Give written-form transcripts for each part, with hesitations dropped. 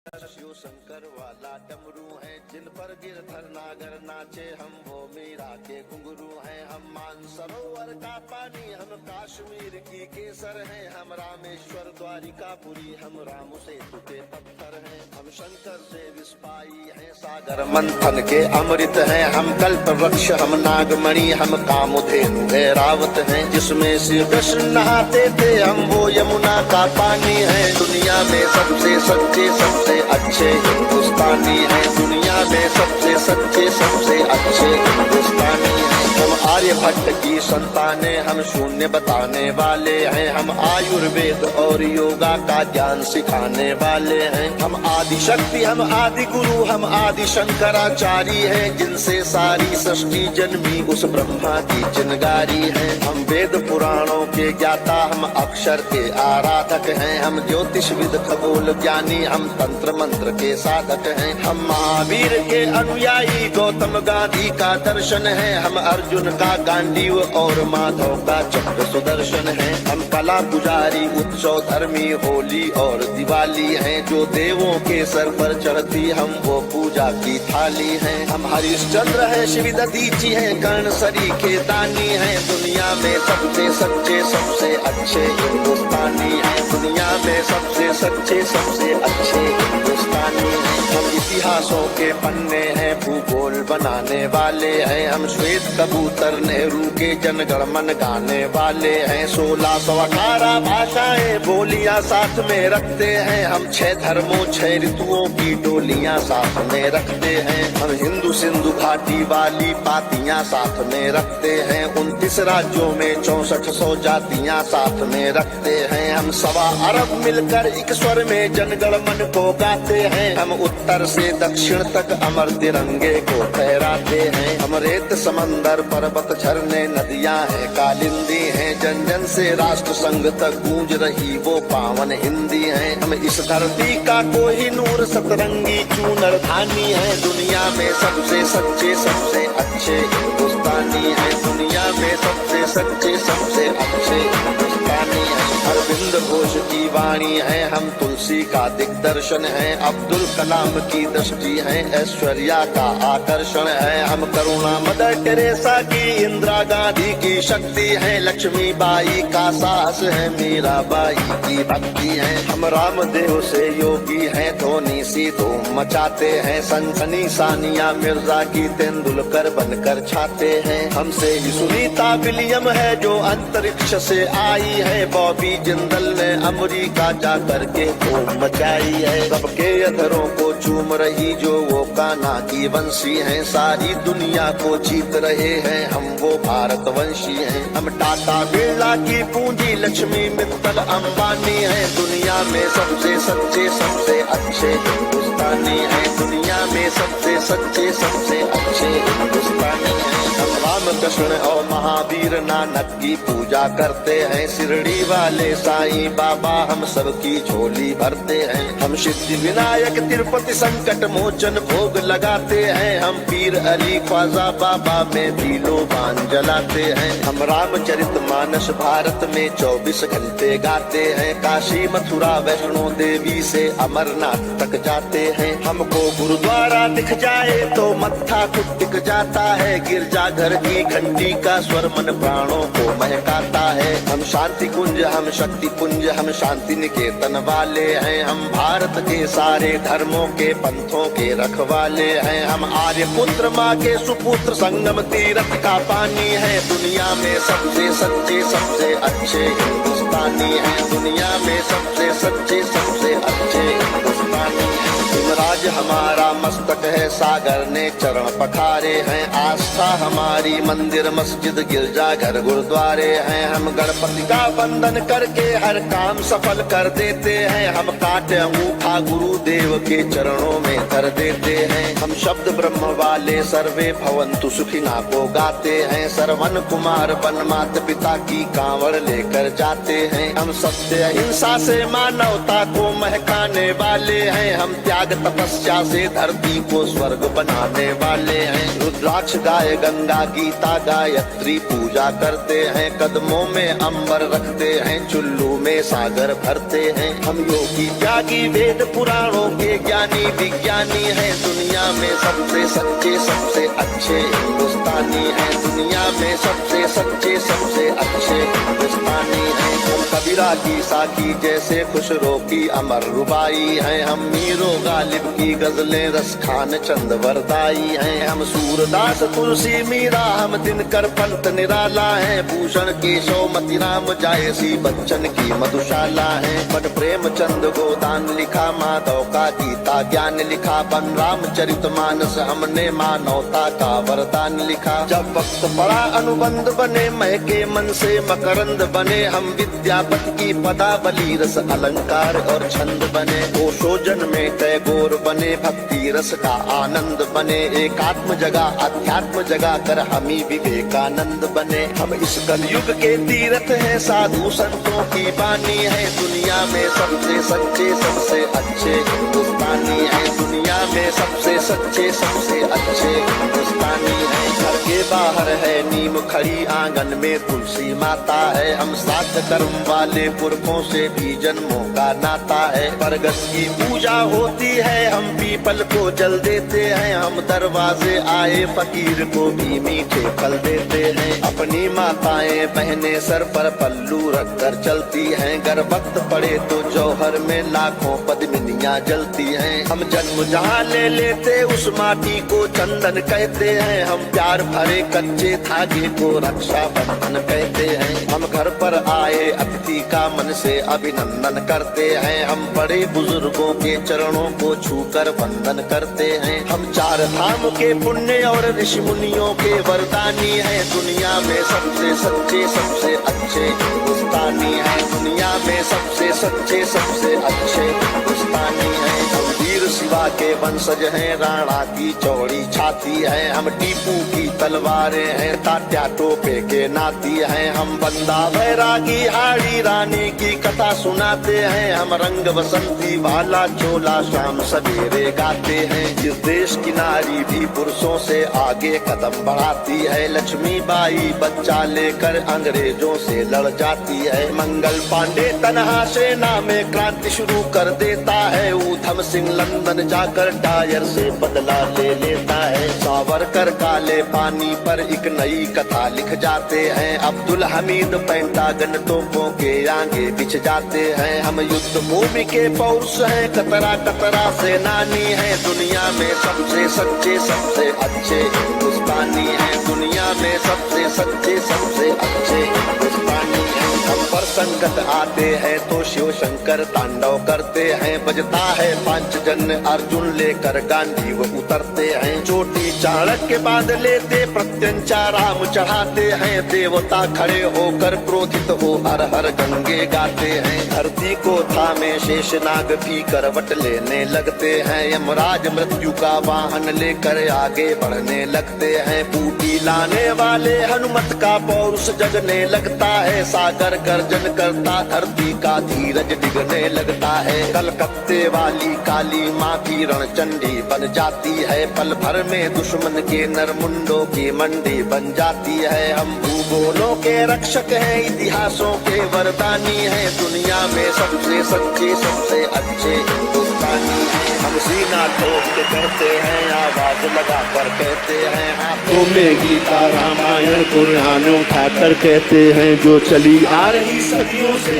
शिव शंकर वाला डमरू है, जिन पर गिरधर नागर नाचे, हम वो मीरा के घुंघरू हैं। हम मानसरोवर का पानी, हम कश्मीर की केसर हैं। हम रामेश्वर द्वारिकापुरी, हम राम सेतु के पत्थर हैं। हम शंकर से विस्पाई हैं, सागर मंथन के अमृत हैं। हम कल्प वृक्ष, हम नागमणि, हम कामधेनु ऐरावत हैं। जिसमें श्री कृष्ण नहाते थे, हम वो यमुना का पानी है। दुनिया में सबसे सच्चे सबसे अच्छे हिंदुस्तानी हैं। दुनिया में सबसे सच्चे सबसे अच्छे हिंदुस्तानी हैं। हम आर्यभट्ट की संतानें, हम शून्य बताने वाले हैं। हम आयुर्वेद और योगा का ज्ञान सिखाने वाले हैं। हम आदि शक्ति, हम आदि गुरु, हम आदि शंकराचार्य हैं। जिनसे सारी सृष्टि जन्मी, उस ब्रह्मा की चिनगारी है। हम वेद पुराणों के ज्ञाता, हम अक्षर के आराधक हैं। हम ज्योतिष विद खगोल ज्ञानी, हम तंत्र मंत्र के साधक हैं। हम महावीर के अनुयायी, गौतम गांधी का दर्शन है। हम अर्जुन का गांडीव और माधव का चक्र सुदर्शन है। हम कला पुजारी, उत्सव धर्मी, होली और दिवाली हैं। जो देवों के सर पर चढ़ती, हम वो पूजा की थाली हैं। हम हरिश्चंद्र हैं, शिव दधीची हैं, कर्ण सरी के दानी हैं। दुनिया में सबसे सच्चे सबसे अच्छे हिंदुस्तानी हैं। दुनिया में सबसे सच्चे सबसे अच्छे हिंदुस्तानी हैं। हम इतिहासों के पन्ने हैं, भूगोल बनाने वाले हैं। हम श्वेत कबूतर, नेहरू के जनगण मन गाने वाले हैं। 1618 भाषाएं बोलियां साथ में रखते हैं। हम 6 धर्मों 6 ऋतुओं की डोलियां साथ में रखते हैं। हम हिंदू सिंधु घाटी वाली पातियां साथ में रखते हैं। 29 राज्यों में 6400 जातियां साथ में रखते हैं। हम 1.25 अरब मिलकर एक स्वर में जनगण मन को गाते हैं। हम उत्तर से दक्षिण तक अमर तिरंगे को फहराते हैं। हम रेत समंदर पर्वत झरने नदियां हैं, कालिंदी हैं। जन जन से राष्ट्र संघ तक गूंज रही वो पावन हिंदी है। हम इस धरती का कोई नूर सतरंगी चूनर धानी है। दुनिया में सबसे सच्चे सबसे अच्छे हिंदुस्तानी है। दुनिया में सबसे सच्चे सबसे अच्छे हिंदुस्तानी है। अरविंद घोष की वाणी है, हम तुलसी का दिग्दर्शन है। अब्दुल कलाम की दृष्टि है, ऐश्वर्या का आकर्षण है। हम करुणा मदर टेरेसा की, इंदिरा गांधी की शक्ति है। लक्ष्मीबाई का साहस है, मीराबाई की भक्ति है। हम रामदेव से योगी हैं, धोनी सी धूम मचाते हैं। सनसनी सानिया मिर्जा की तेंदुलकर बनकर छाते हैं। हमसे ही सुनीता विलियम है, जो अंतरिक्ष से आई है। बॉबी जिंदल ने अमेरिका जा करके धूम मचाई है। सबके अधरों को चूम रही जो वो कान्हा की वंशी हैं। सारी दुनिया को जीत रहे हैं, हम वो भारतवंशी हैं। हम टाटा बिरला की पूंजी, लक्ष्मी मित्तल अंबानी है। दुनिया में सबसे सच्चे सबसे अच्छे हिंदुस्तानी है। दुनिया में सबसे सच्चे सबसे अच्छे हिंदुस्तानी है। हम रामकृष्ण और महावीर नानक की पूजा करते हैं। शिरडी वाले साईं बाबा हम सबकी झोली भरते हैं। हम सिद्धि विनायक तिरुपति संकट मोचन भोग लगाते हैं। हम पीर अली ख्वाजा बाबा में भी लोबान जलाते हैं। हम रामचरित मानस भारत में 24 घंटे गाते हैं। काशी मथुरा वैष्णो देवी से अमरनाथ तक जाते हैं। हमको गुरुद्वारा दिख जाए तो मत्था खुद टिक जाता है। गिरजाघर की घंटी का स्वर मन प्राणों को महकाता है। हम शांति कुंज, हम शक्ति कुंज, हम शांति निकेतन वाले हैं। हम भारत के सारे धर्मों के पंथों के रखवाले हैं। हम आर्य पुत्र माँ के सुपुत्र, संगम तीर्थ का पानी है। दुनिया में सबसे सच्चे सबसे अच्छे हिंदुस्तानी है। दुनिया में सबसे सच्चे सबसे अच्छे हिंदुस्तानी है। राज हमारा मस्तक है, सागर ने चरण पखारे हैं। आस्था हमारी मंदिर मस्जिद गिरजा घर गुरुद्वारे हैं। हम गणपति का वंदन करके हर काम सफल कर देते हैं। हम काटे अंगूठा गुरुदेव के चरणों में धर देते हैं। हम शब्द ब्रह्म वाले सर्वे भवंतु सुखिना को गाते हैं। सरवन कुमार वन माता पिता की कांवड़ लेकर जाते हैं। हम सत्य अहिंसा से मानवता को महकाने वाले हैं। हम त्याग तपस्या से धरती को स्वर्ग बनाने वाले हैं। रुद्राक्ष गाय गंगा गीता गायत्री पूजा करते हैं। कदमों में अंबर रखते हैं, चुल्लू में सागर भरते हैं। हम योगी त्यागी वेद पुराणों के ज्ञानी विज्ञानी हैं। दुनिया में सबसे सच्चे सबसे अच्छे हिंदुस्तानी हैं। दुनिया में सबसे सच्चे सबसे अच्छे हिंदुस्तानी हैं। हम कबीरा की साकी जैसे खुशरो की अमर रुबाई हैं। हम मीरो गालिब की गजलें रस खान चंद वरदाई हैं। हम सूरदास तुलसी मीरा हम दिनकर पंत निराला है। भूषण केशव मतिराम जायसी बच्चन की मधुशाला है। बट प्रेमचंद गोदान लिखा, माधव का गीता ज्ञान लिखा। बन रामचरित मानस हमने मानवता का वरदान लिखा। जब वक्त पड़ा अनुबंध बने, महके मन से मकरंद बने। हम विद्यापति की पदावली रस अलंकार और छंद बने। ओशोजन में टैगोर बने, भक्ति रस का आनंद बने। एकात्म जगा अध्यात्म जगा कर हम ही विवेकानंद बने। हम इस कलयुग के तीर्थ हैं, साधु संतों की बानी है। दुनिया में सबसे सच्चे सबसे अच्छे हिंदुस्तानी है। दुनिया में सबसे सच्चे सबसे अच्छे हिंदुस्तानी है। घर के बाहर है नीम खड़ी, आंगन में तुलसी माता है। हम सात कर्म वाले पुरखों से भी जन्मों का नाता है। बरगद की पूजा होती है, हम पीपल को जल देते हैं। हम दरवाजे आए फकीर को भी मीठे फल देते हैं। अपनी माताएं बहनें सर पर पल्लू रख कर चलती हैं। गर वक्त पड़े तो जौहर में लाखों पद्मिनियां जलती हैं। हम जन्म जहाँ ले लेते उस माटी को चंदन कहते हैं। हम प्यार भरे कच्चे धागे को रक्षा बंधन कहते हैं। हम घर पर आए अतिथि का मन से अभिनंदन करते हैं। हम बड़े बुजुर्गों के चरणों को छूकर वंदन करते हैं। हम चार धाम के पुण्य और ऋषि मुनियों के वरदानी हैं। दुनिया में सबसे सच्चे सबसे अच्छे हिंदुस्तानी हैं। दुनिया में सबसे सच्चे सबसे अच्छे हिंदुस्तानी हैं। हम वीर शिवा के वंशज हैं, राणा की चौड़ी छाती है। हम टीपू की तलवारें हैं, तात्या टोपे के नाती हैं। हम बंदा बैरागी हाड़ी रानी की कथा सुनाते हैं। हम रंग बसंती वाला चोला शाम सवेरे गाते हैं। इस देश की नारी भी पुरुषों से आगे कदम बढ़ाती है। लक्ष्मी बाई बच्चा लेकर अंग्रेजों से लड़ जाती है। मंगल पांडे तनहा सेना में क्रांति शुरू कर देता है। ऊधम सिंह लंदन जाकर टायर से बदला ले लेता है। सावरकर काले पानी पर एक नई कथा लिख जाते हैं। अब्दुल हमीद पेंटागन तोपों के आगे बिछ जाते हैं। हम युद्ध भूमि के पौरुष हैं, कतरा कतरा सेनानी है। दुनिया में सबसे सच्चे सबसे अच्छे हिंदुस्तानी है। दुनिया में सबसे सच्चे सबसे अच्छे हिंदुस्तानी है। हम पर संकट आते हैं तो शिव शंकर तांडव करते हैं। बजता है पांचजन्य अर्जुन लेकर गांधी वो उतरते हैं। चोटी चाणक्य बांध लेते प्रत्यंचा राम चढ़ाते हैं। देवता खड़े होकर क्रोधित हो हर हर गंगे गाते हैं। धरती को थामे शेषनाग भी करवट लेने लगते हैं। यमराज मृत्यु का वाहन लेकर आगे बढ़ने लगते हैं। बूटी लाने वाले हनुमत का पौरुष जगने लगता है। सागर गर्जन करता धरती का धीरज डिगने लगता है। कलकत्ते वाली काली माँ भी रणचंडी बन जाती है। पल भर में दुश्मन के नरमुंडों की मंडी बन जाती है। हम भूगोलों के रक्षक हैं, इतिहासों के वरदानी हैं। दुनिया में सबसे सच्चे सबसे अच्छे हिंदुस्तानी हैं। हम सीना ठोक के कहते हैं, आवाज लगा कर कहते हैं। हाथों में गीता रामायण कुरान उठाकर कहते हैं। जो चली आ रही सदियों से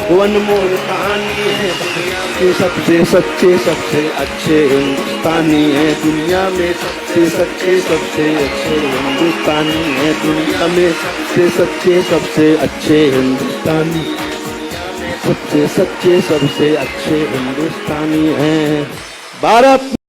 वो अनमोल कहानी है। दुनिया के सबसे सच्चे सबसे अच्छे हिंदुस्तानी है। दुनिया में सबसे सच्चे सबसे अच्छे हिंदुस्तानी है। दुनिया में सबसे सच्चे सबसे अच्छे हिंदुस्तानी, सबसे सच्चे सबसे अच्छे हिंदुस्तानी हैं। भारत